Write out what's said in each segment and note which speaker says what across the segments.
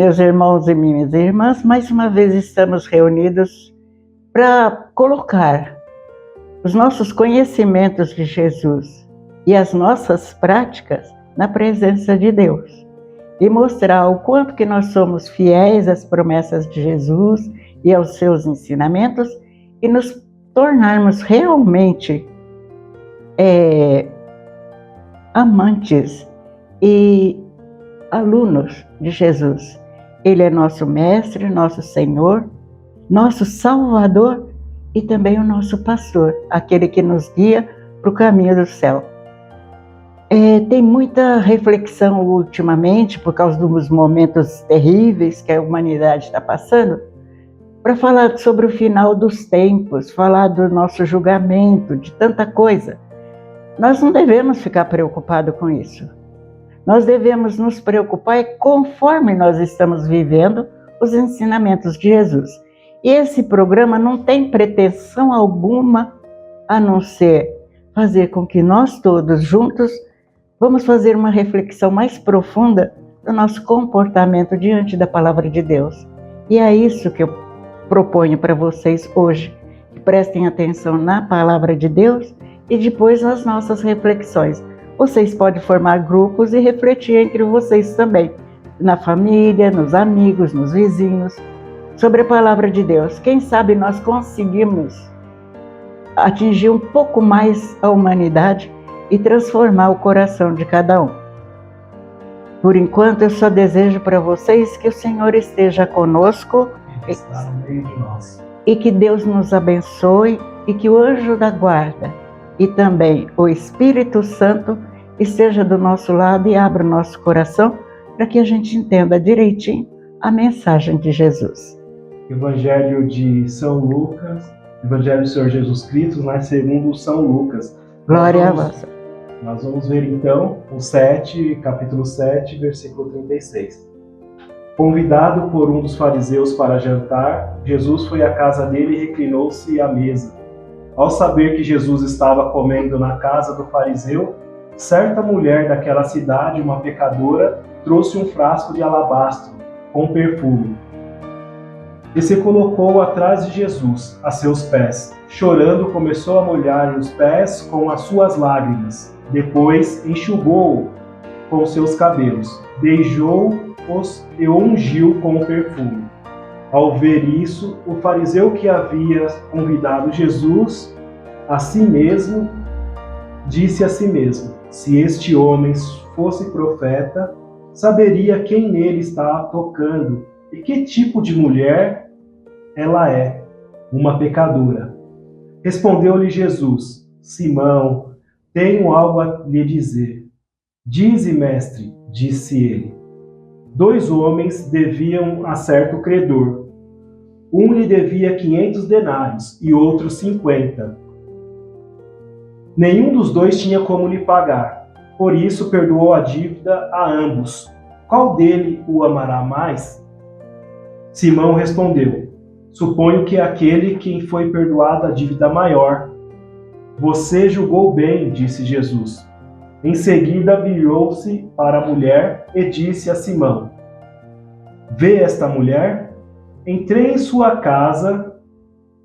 Speaker 1: Meus irmãos e minhas irmãs, mais uma vez estamos reunidos para colocar os nossos conhecimentos de Jesus e as nossas práticas na presença de Deus e mostrar o quanto que nós somos fiéis às promessas de Jesus e aos seus ensinamentos e nos tornarmos realmente amantes e alunos de Jesus. Ele é nosso mestre, nosso Senhor, nosso Salvador e também o nosso pastor, aquele que nos guia para o caminho do céu. Tem muita reflexão ultimamente, por causa dos momentos terríveis que a humanidade está passando, para falar sobre o final dos tempos, falar do nosso julgamento, de tanta coisa. Nós não devemos ficar preocupados com isso. Nós devemos nos preocupar conforme nós estamos vivendo os ensinamentos de Jesus. E esse programa não tem pretensão alguma a não ser fazer com que nós todos juntos vamos fazer uma reflexão mais profunda do nosso comportamento diante da palavra de Deus. E é isso que eu proponho para vocês hoje, que prestem atenção na palavra de Deus e depois nas nossas reflexões. Vocês podem formar grupos e refletir entre vocês também, na família, nos amigos, nos vizinhos, sobre a palavra de Deus. Quem sabe nós conseguimos atingir um pouco mais a humanidade e transformar o coração de cada um. Por enquanto, eu só desejo para vocês que o Senhor esteja conosco e que Deus nos abençoe e que o anjo da guarda e também o Espírito Santo esteja do nosso lado e abra o nosso coração para que a gente entenda direitinho a mensagem de Jesus.
Speaker 2: Evangelho de São Lucas, Evangelho do Senhor Jesus Cristo, mas segundo São Lucas.
Speaker 1: Glória a vós.
Speaker 2: Nós vamos ver então o capítulo 7, versículo 36. Convidado por um dos fariseus para jantar, Jesus foi à casa dele e reclinou-se à mesa. Ao saber que Jesus estava comendo na casa do fariseu, certa mulher daquela cidade, uma pecadora, trouxe um frasco de alabastro com perfume e se colocou atrás de Jesus, a seus pés. Chorando, começou a molhar os pés com as suas lágrimas. Depois enxugou-o com seus cabelos, beijou-os e o ungiu com o perfume. Ao ver isso, o fariseu que havia convidado Jesus a si mesmo, disse a si mesmo: se este homem fosse profeta, saberia quem nele está tocando e que tipo de mulher ela é, uma pecadora. Respondeu-lhe Jesus: Simão, tenho algo a lhe dizer. Dize, mestre, disse ele. 2 homens deviam a certo credor. Um lhe devia 500 denários e outro 50. Nenhum dos dois tinha como lhe pagar. Por isso perdoou a dívida a ambos. Qual dele o amará mais? Simão respondeu: suponho que aquele quem foi perdoado a dívida maior. Você julgou bem, disse Jesus. Em seguida virou-se para a mulher e disse a Simão: vê esta mulher? Entrei em sua casa,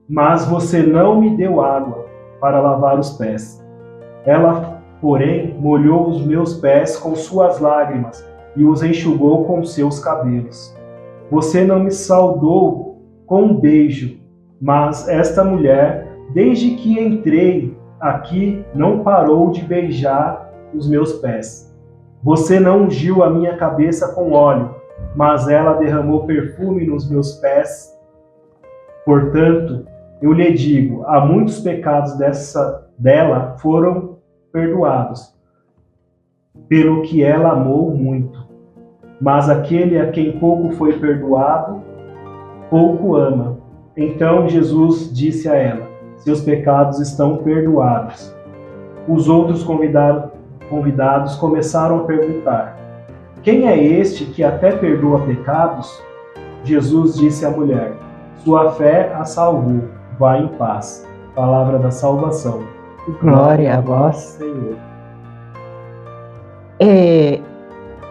Speaker 2: mas você não me deu água para lavar os pés. Ela, porém, molhou os meus pés com suas lágrimas e os enxugou com seus cabelos. Você não me saudou com um beijo, mas esta mulher, desde que entrei aqui, não parou de beijar os meus pés. Você não ungiu a minha cabeça com óleo, mas ela derramou perfume nos meus pés. Portanto, eu lhe digo, há muitos pecados dela foram perdoados, pelo que ela amou muito. Mas aquele a quem pouco foi perdoado, pouco ama. Então Jesus disse a ela: seus pecados estão perdoados. Os outros convidados começaram a perguntar: quem é este que até perdoa pecados? Jesus disse à mulher: sua fé a salvou. Vá em paz. Palavra da salvação.
Speaker 1: Glória a vós,
Speaker 2: Senhor.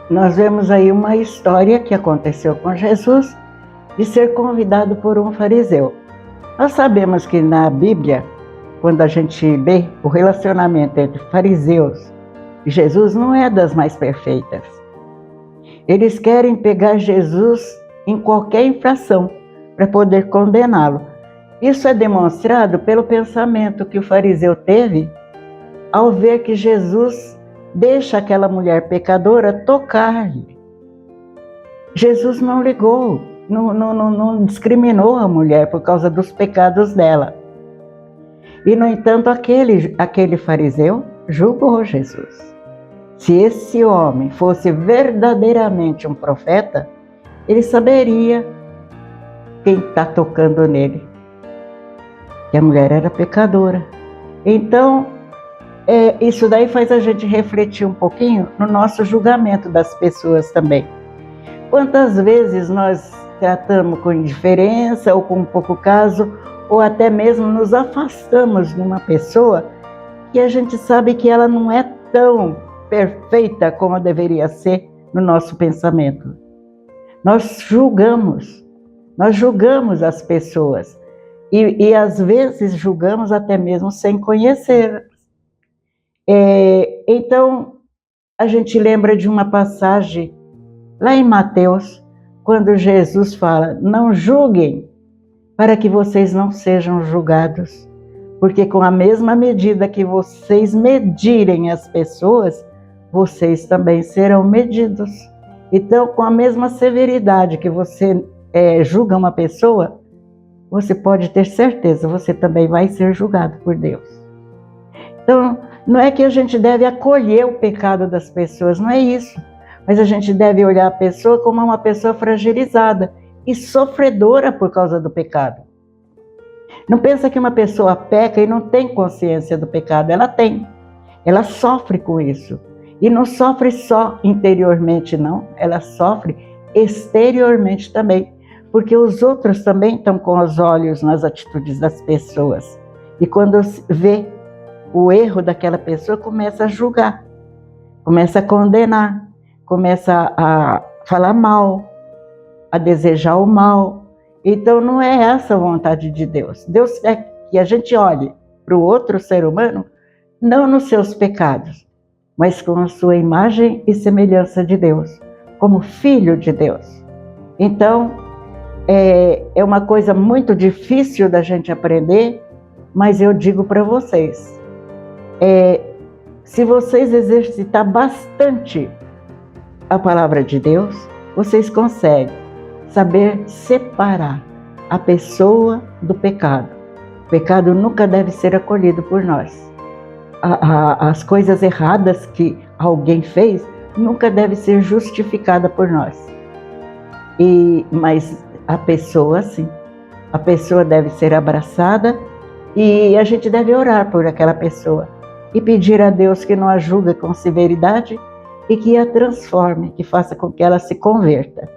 Speaker 1: nós vemos aí uma história que aconteceu com Jesus de ser convidado por um fariseu. Nós sabemos que na Bíblia, quando a gente lê o relacionamento entre fariseus e Jesus, não é das mais perfeitas. Eles querem pegar Jesus em qualquer infração para poder condená-lo. Isso é demonstrado pelo pensamento que o fariseu teve ao ver que Jesus deixa aquela mulher pecadora tocar-lhe. Jesus não ligou, não discriminou a mulher por causa dos pecados dela. E, no entanto, aquele fariseu julgou Jesus. Se esse homem fosse verdadeiramente um profeta, ele saberia quem está tocando nele, que a mulher era pecadora. Então, isso daí faz a gente refletir um pouquinho no nosso julgamento das pessoas também. Quantas vezes nós tratamos com indiferença ou com pouco caso, ou até mesmo nos afastamos de uma pessoa que a gente sabe que ela não é tão perfeita como deveria ser no nosso pensamento. Nós julgamos as pessoas e às vezes julgamos até mesmo sem conhecê-las. Então, a gente lembra de uma passagem lá em Mateus, quando Jesus fala: não julguem para que vocês não sejam julgados, porque com a mesma medida que vocês medirem as pessoas, vocês também serão medidos. Então, com a mesma severidade que você julga uma pessoa, você pode ter certeza, você também vai ser julgado por Deus. Então, não é que a gente deve acolher o pecado das pessoas, não é isso. Mas a gente deve olhar a pessoa como uma pessoa fragilizada e sofredora por causa do pecado. Não pensa que uma pessoa peca e não tem consciência do pecado. Ela tem. Ela sofre com isso. E não sofre só interiormente, não. Ela sofre exteriormente também. Porque os outros também estão com os olhos nas atitudes das pessoas. E quando vê o erro daquela pessoa, começa a julgar. Começa a condenar. Começa a falar mal, a desejar o mal. Então não é essa a vontade de Deus. Deus quer que a gente olhe para o outro ser humano, não nos seus pecados, mas com a sua imagem e semelhança de Deus, como filho de Deus. Então, é uma coisa muito difícil da gente aprender, mas eu digo para vocês, se vocês exercitar bastante a palavra de Deus, vocês conseguem saber separar a pessoa do pecado. O pecado nunca deve ser acolhido por nós. As coisas erradas que alguém fez nunca deve ser justificada por nós. Mas a pessoa, sim. A pessoa deve ser abraçada e a gente deve orar por aquela pessoa e pedir a Deus que não a julgue com severidade e que a transforme, que faça com que ela se converta.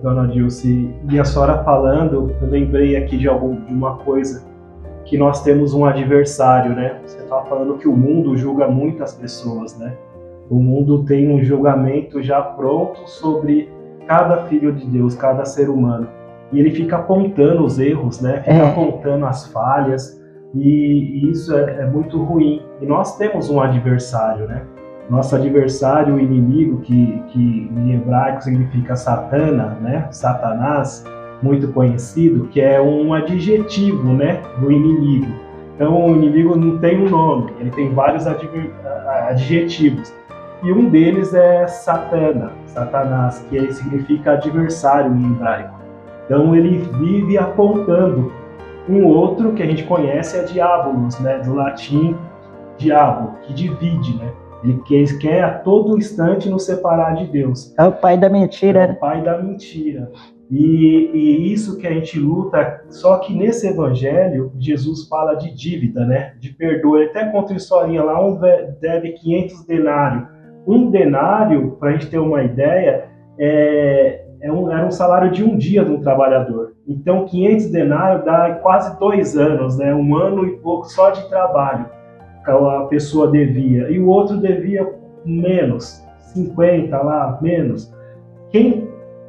Speaker 2: Dona Dilce, e a senhora falando, eu lembrei aqui de uma coisa, que nós temos um adversário, né? Você estava falando que o mundo julga muitas pessoas, né? O mundo tem um julgamento já pronto sobre cada filho de Deus, cada ser humano. E ele fica apontando os erros, né? Fica apontando as falhas, e isso é muito ruim. E nós temos um adversário, né? Nosso adversário, o inimigo, que em hebraico significa Satana, né? Satanás, muito conhecido, que é um adjetivo, né, do inimigo. Então, o inimigo não tem um nome, ele tem vários adjetivos. E um deles é Satanás, que significa adversário em hebraico. Então, ele vive apontando. Um outro que a gente conhece é Diabolos, né, do latim diabo, que divide, né? Ele quer a todo instante nos separar de Deus.
Speaker 1: É o pai da mentira.
Speaker 2: É o pai da mentira. E isso que a gente luta, só que nesse evangelho, Jesus fala de dívida, né? De perdoa. Ele até conta uma historinha lá, deve 500 denários. Um denário, para a gente ter uma ideia, era um salário de um dia de um trabalhador. Então, 500 denários dá quase 2 anos, né? 1 ano e pouco só de trabalho que a pessoa devia. E o outro devia menos, 50 lá, menos.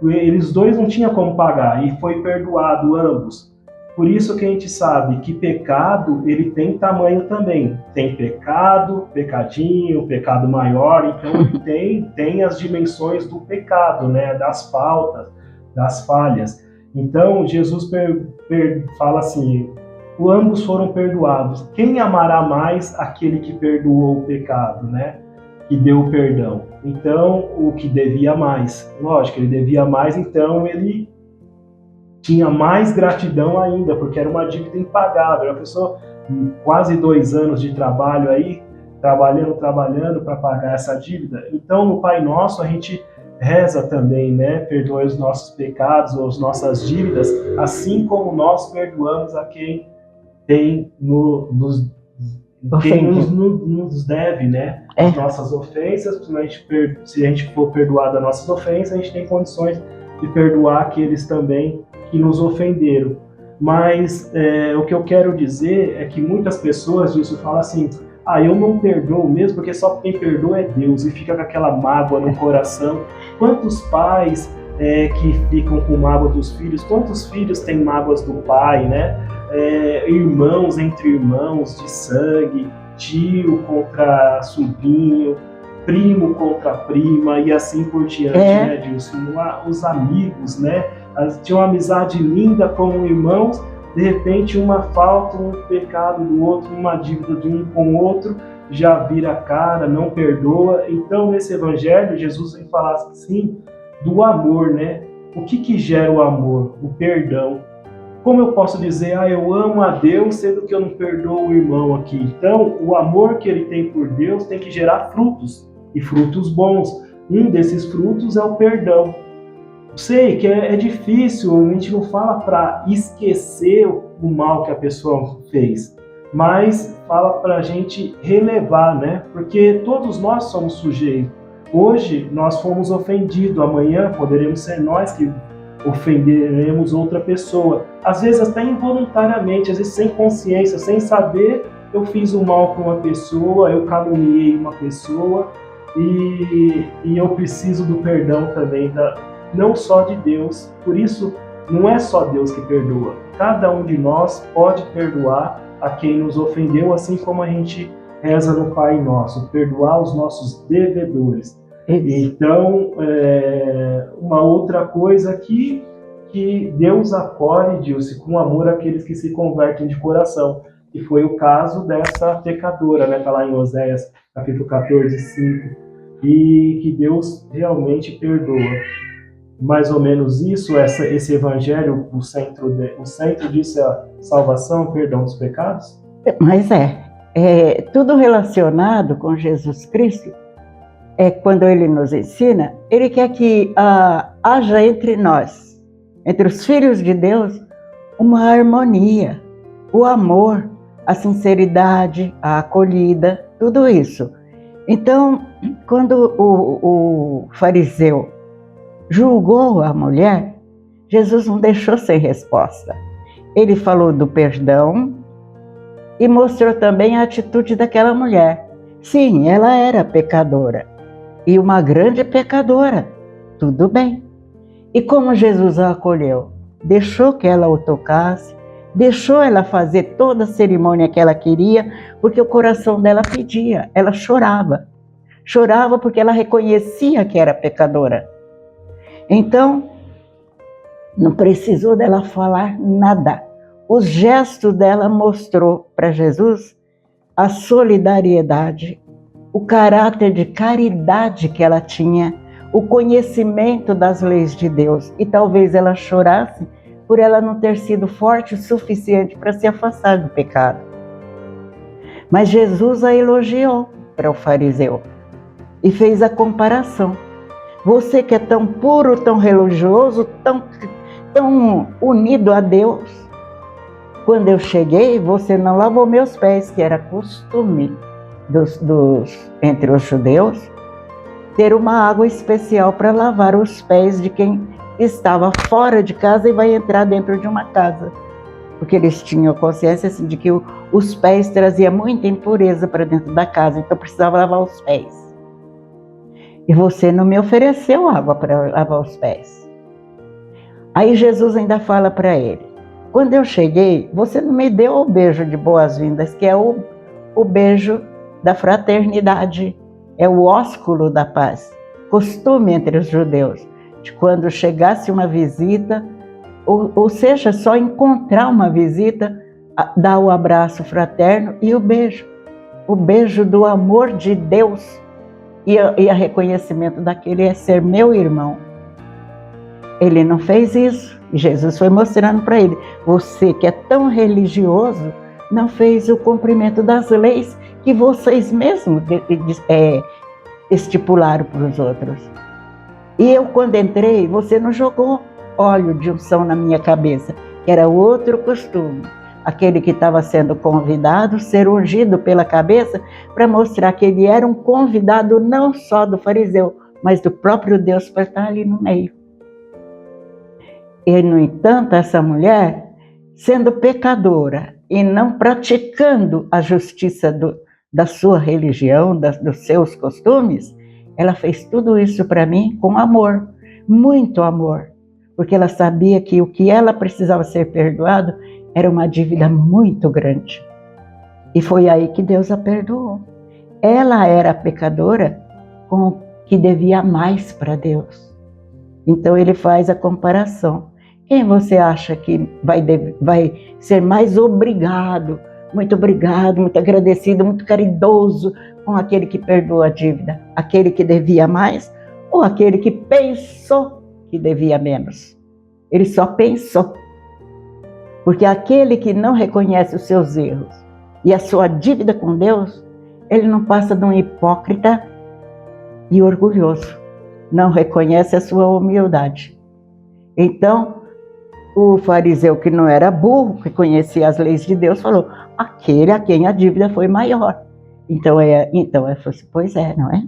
Speaker 2: Eles dois não tinham como pagar e foi perdoado ambos. Por isso que a gente sabe que pecado, ele tem tamanho também. Tem pecado, pecadinho, pecado maior, então ele tem as dimensões do pecado, né? Das faltas, das falhas. Então Jesus fala assim, ambos foram perdoados. Quem amará mais aquele que perdoou o pecado, né? Que deu o perdão. Então, o que devia mais. Lógico, ele devia mais, então ele tinha mais gratidão ainda, porque era uma dívida impagável. A pessoa, quase 2 anos de trabalho aí, trabalhando para pagar essa dívida. Então, no Pai Nosso, a gente reza também, né? Perdoe os nossos pecados ou as nossas dívidas, assim como nós perdoamos a quem tem nos deve, né? As nossas ofensas. Se a gente for perdoar das nossas ofensas, a gente tem condições de perdoar aqueles também que nos ofenderam. Mas o que eu quero dizer é que muitas pessoas disso falam assim, eu não perdoo mesmo, porque só quem perdoa é Deus, e fica com aquela mágoa no coração. Quantos pais que ficam com mágoa dos filhos, quantos filhos têm mágoas do pai, né? Irmãos entre irmãos de sangue, tio contra sobrinho, primo contra prima e assim por diante, né, Dilson? Os amigos, né? Tinham uma amizade linda como irmãos, de repente uma falta, um pecado do outro, uma dívida de um com o outro, já vira a cara, não perdoa. Então, nesse evangelho, Jesus vem falar assim do amor, né? O que gera o amor? O perdão. Como eu posso dizer, eu amo a Deus, sendo que eu não perdoo o irmão aqui? Então, o amor que ele tem por Deus tem que gerar frutos, e frutos bons. Um desses frutos é o perdão. Sei que é difícil, a gente não fala para esquecer o mal que a pessoa fez, mas fala para a gente relevar, né? Porque todos nós somos sujeitos. Hoje nós fomos ofendidos, amanhã poderemos ser nós que ofenderemos outra pessoa. Às vezes até involuntariamente, às vezes sem consciência, sem saber, eu fiz o mal para uma pessoa, eu caluniei uma pessoa e eu preciso do perdão também, não só de Deus. Por isso, não é só Deus que perdoa. Cada um de nós pode perdoar a quem nos ofendeu, assim como a gente reza no Pai Nosso, perdoar os nossos devedores. Então, uma outra coisa que Deus acolhe, Dilce, com amor àqueles que se convertem de coração. E foi o caso dessa pecadora, né? Está lá em Oséias, capítulo 14, 5. E que Deus realmente perdoa. Mais ou menos isso, esse evangelho, o centro disso é a salvação, o perdão dos pecados?
Speaker 1: Mas tudo relacionado com Jesus Cristo. Quando ele nos ensina, ele quer que haja entre nós, entre os filhos de Deus, uma harmonia, o amor, a sinceridade, a acolhida, tudo isso. Então, quando o fariseu julgou a mulher, Jesus não deixou sem resposta. Ele falou do perdão e mostrou também a atitude daquela mulher. Sim, ela era pecadora. E uma grande pecadora, tudo bem. E como Jesus a acolheu? Deixou que ela o tocasse, deixou ela fazer toda a cerimônia que ela queria, porque o coração dela pedia, ela chorava. Chorava porque ela reconhecia que era pecadora. Então, não precisou dela falar nada. Os gestos dela mostrou para Jesus a solidariedade, o caráter de caridade que ela tinha, o conhecimento das leis de Deus. E talvez ela chorasse por ela não ter sido forte o suficiente para se afastar do pecado. Mas Jesus a elogiou para o fariseu e fez a comparação. Você que é tão puro, tão religioso, tão unido a Deus, quando eu cheguei, você não lavou meus pés, que era costume entre os judeus, ter uma água especial para lavar os pés de quem estava fora de casa e vai entrar dentro de uma casa. Porque eles tinham consciência assim, de que os pés traziam muita impureza para dentro da casa, então precisava lavar os pés. e você não me ofereceu água para lavar os pés. Aí Jesus ainda fala para ele: quando eu cheguei, você não me deu o beijo de boas-vindas, que é o beijo da fraternidade, é o ósculo da paz, costume entre os judeus, de quando chegasse uma visita, ou seja, só encontrar uma visita, dar o abraço fraterno e o beijo do amor de Deus e a reconhecimento daquele ser meu irmão. Ele não fez isso. Jesus foi mostrando para ele: você que é tão religioso, não fez o cumprimento das leis que vocês mesmos estipularam para os outros. E eu, quando entrei, você não jogou óleo de unção na minha cabeça, que era outro costume. Aquele que estava sendo convidado, ser ungido pela cabeça, para mostrar que ele era um convidado não só do fariseu, mas do próprio Deus, para estar ali no meio. E, no entanto, essa mulher, sendo pecadora e não praticando a justiça da sua religião, dos seus costumes, ela fez tudo isso para mim com amor, muito amor, porque ela sabia que o que ela precisava ser perdoado era uma dívida muito grande. E foi aí que Deus a perdoou. Ela era pecadora que devia mais para Deus. Então ele faz a comparação. Quem você acha que vai ser mais obrigado, muito agradecido, muito caridoso com aquele que perdoa a dívida? Aquele que devia mais ou aquele que pensou que devia menos? Ele só pensou. Porque aquele que não reconhece os seus erros e a sua dívida com Deus, ele não passa de um hipócrita e orgulhoso. Não reconhece a sua humildade. Então, o fariseu, que não era burro, que conhecia as leis de Deus, falou: aquele a quem a dívida foi maior. Então eu falei assim: pois é, não é?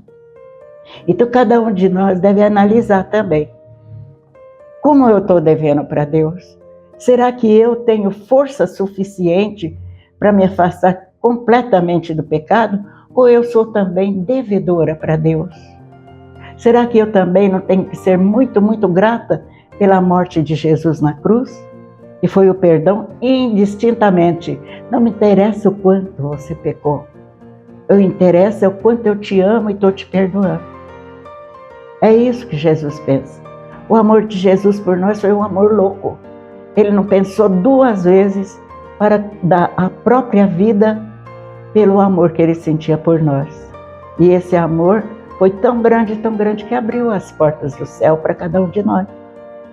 Speaker 1: Então cada um de nós deve analisar também. Como eu estou devendo para Deus? Será que eu tenho força suficiente para me afastar completamente do pecado? Ou eu sou também devedora para Deus? Será que eu também não tenho que ser muito, muito grata pela morte de Jesus na cruz? E foi o perdão indistintamente. Não me interessa o quanto você pecou. O interessa é o quanto eu te amo e estou te perdoando. É isso que Jesus pensa. O amor de Jesus por nós foi um amor louco. Ele não pensou duas vezes para dar a própria vida pelo amor que ele sentia por nós. E esse amor foi tão grande que abriu as portas do céu para cada um de nós.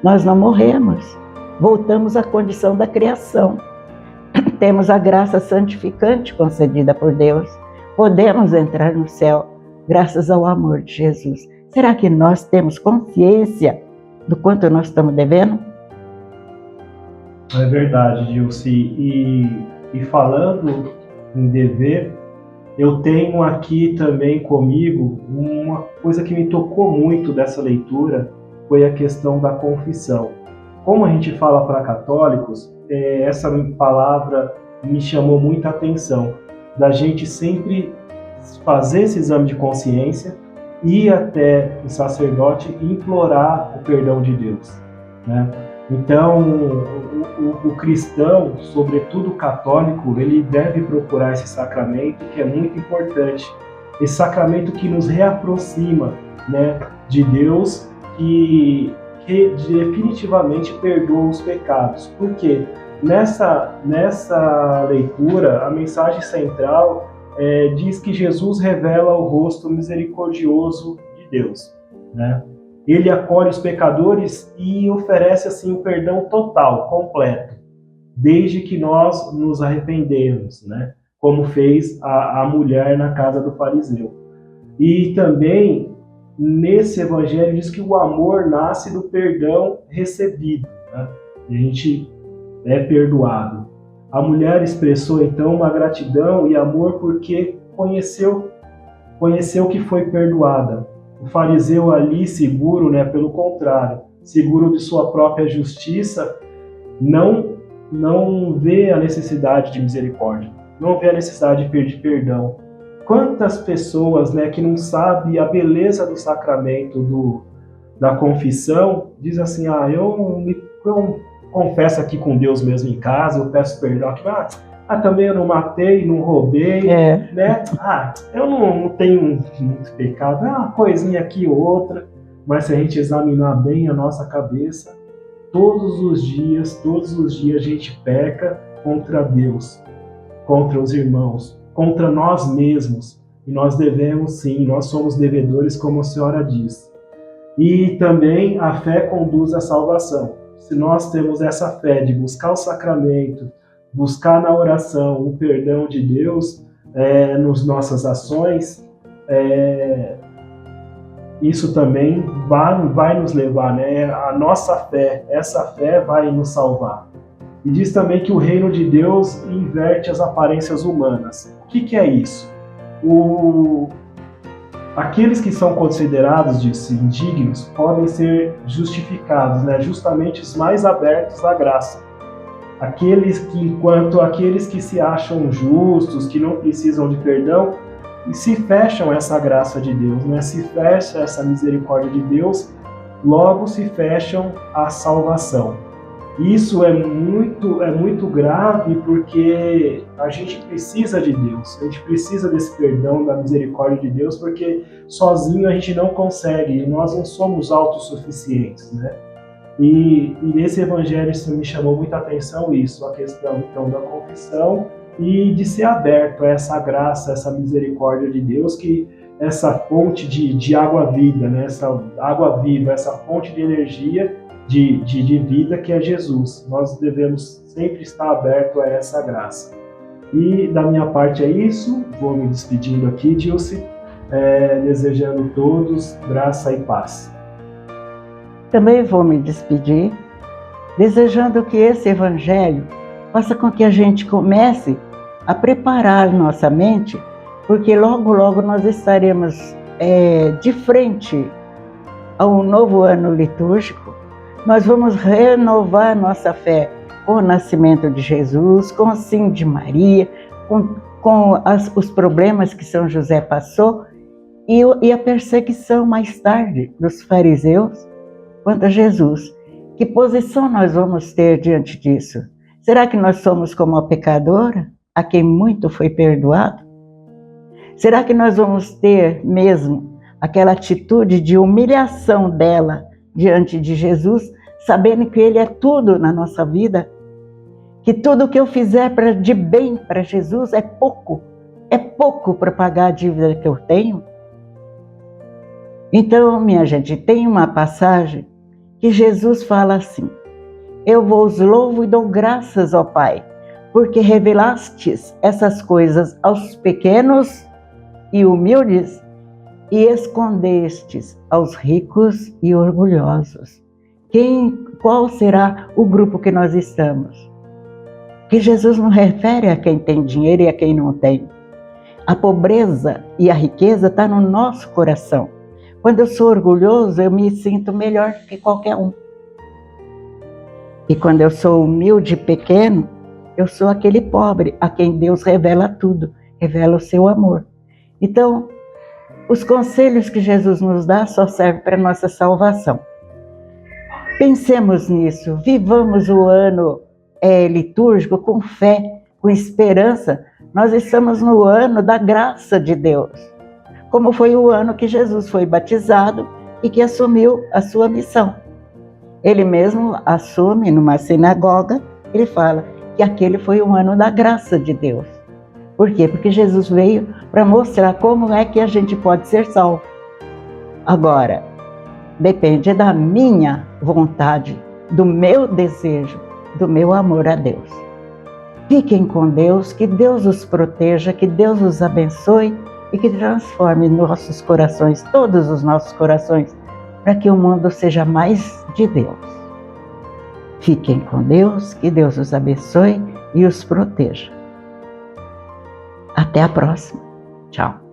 Speaker 1: Nós não morremos, voltamos à condição da criação. Temos a graça santificante concedida por Deus. Podemos entrar no céu graças ao amor de Jesus. Será que nós temos consciência do quanto nós estamos devendo?
Speaker 2: É verdade, Dilce. E falando em dever, eu tenho aqui também comigo uma coisa que me tocou muito dessa leitura, foi a questão da confissão. Como a gente fala para católicos, essa palavra me chamou muita atenção, da gente sempre fazer esse exame de consciência, ir até o sacerdote e implorar o perdão de Deus, né? Então, o cristão, sobretudo o católico, ele deve procurar esse sacramento, que é muito importante. Esse sacramento que nos reaproxima, né, de Deus, que definitivamente perdoa os pecados. Porque nessa leitura, a mensagem central diz que Jesus revela o rosto misericordioso de Deus, né? Ele acolhe os pecadores e oferece assim o perdão total, completo, desde que nós nos arrependemos, né? Como fez a mulher na casa do fariseu. E também nesse evangelho diz que o amor nasce do perdão recebido, né? A gente é perdoado. A mulher expressou então uma gratidão e amor porque conheceu que foi perdoada. O fariseu ali, seguro, né, pelo contrário, seguro de sua própria justiça, não vê a necessidade de misericórdia, não vê a necessidade de pedir perdão. quantas pessoas, né, que não sabem a beleza do sacramento da confissão, diz assim, eu confesso aqui com Deus mesmo em casa, eu peço perdão aqui, também eu não matei, não roubei, né? Eu não tenho muito pecado, uma coisinha aqui ou outra, mas se a gente examinar bem a nossa cabeça, todos os dias a gente peca contra Deus, contra os irmãos, contra nós mesmos. E nós devemos sim, nós somos devedores, como a senhora diz. E também a fé conduz à salvação. Se nós temos essa fé de buscar o sacramento, buscar na oração o perdão de Deus nas nossas ações, isso também vai nos levar, né? A nossa fé, essa fé vai nos salvar. E diz também que o reino de Deus inverte as aparências humanas. O que é isso? Aqueles que são considerados indignos podem ser justificados, né? Justamente os mais abertos à graça. Enquanto aqueles que se acham justos, que não precisam de perdão, se fecham essa graça de Deus, né? Se fecha essa misericórdia de Deus, logo se fecham a salvação. Isso é muito grave, porque a gente precisa de Deus, a gente precisa desse perdão, da misericórdia de Deus, porque sozinho a gente não consegue, nós não somos autossuficientes, né? E nesse evangelho isso me chamou muita atenção, isso, a questão então da confissão e de ser aberto a essa graça, essa misericórdia de Deus, que essa fonte de água-vida, né? Essa água viva, essa fonte de energia, de vida que é Jesus. Nós devemos sempre estar aberto a essa graça. E da minha parte é isso, vou me despedindo aqui, Dilce, desejando a todos graça e paz.
Speaker 1: Também vou me despedir, desejando que esse evangelho faça com que a gente comece a preparar nossa mente, porque logo, logo nós estaremos de frente a um novo ano litúrgico. Nós vamos renovar nossa fé com o nascimento de Jesus, com o sim de Maria, com os problemas que São José passou e a perseguição mais tarde dos fariseus quanto a Jesus. Que posição nós vamos ter diante disso? Será que nós somos como a pecadora, a quem muito foi perdoado? Será que nós vamos ter mesmo aquela atitude de humilhação dela diante de Jesus, sabendo que Ele é tudo na nossa vida? Que tudo que eu fizer de bem para Jesus é pouco para pagar a dívida que eu tenho? Então, minha gente, tem uma passagem que Jesus fala assim: eu vos louvo e dou graças ao Pai, porque revelastes essas coisas aos pequenos e humildes e escondestes aos ricos e orgulhosos. Qual será o grupo que nós estamos? Que Jesus não refere a quem tem dinheiro e a quem não tem. A pobreza e a riqueza está no nosso coração. Quando eu sou orgulhoso, eu me sinto melhor que qualquer um. E quando eu sou humilde e pequeno, eu sou aquele pobre a quem Deus revela tudo, revela o seu amor. Então, os conselhos que Jesus nos dá só servem para a nossa salvação. Pensemos nisso, vivamos o ano litúrgico com fé, com esperança. Nós estamos no ano da graça de Deus, como foi o ano que Jesus foi batizado e que assumiu a sua missão. Ele mesmo assume numa sinagoga, ele fala que aquele foi um ano da graça de Deus. Por quê? Porque Jesus veio para mostrar como é que a gente pode ser salvo. Agora, depende da minha vontade, do meu desejo, do meu amor a Deus. Fiquem com Deus, que Deus os proteja, que Deus os abençoe e que transforme nossos corações, todos os nossos corações, para que o mundo seja mais de Deus. Fiquem com Deus, que Deus os abençoe e os proteja. Até a próxima. Tchau.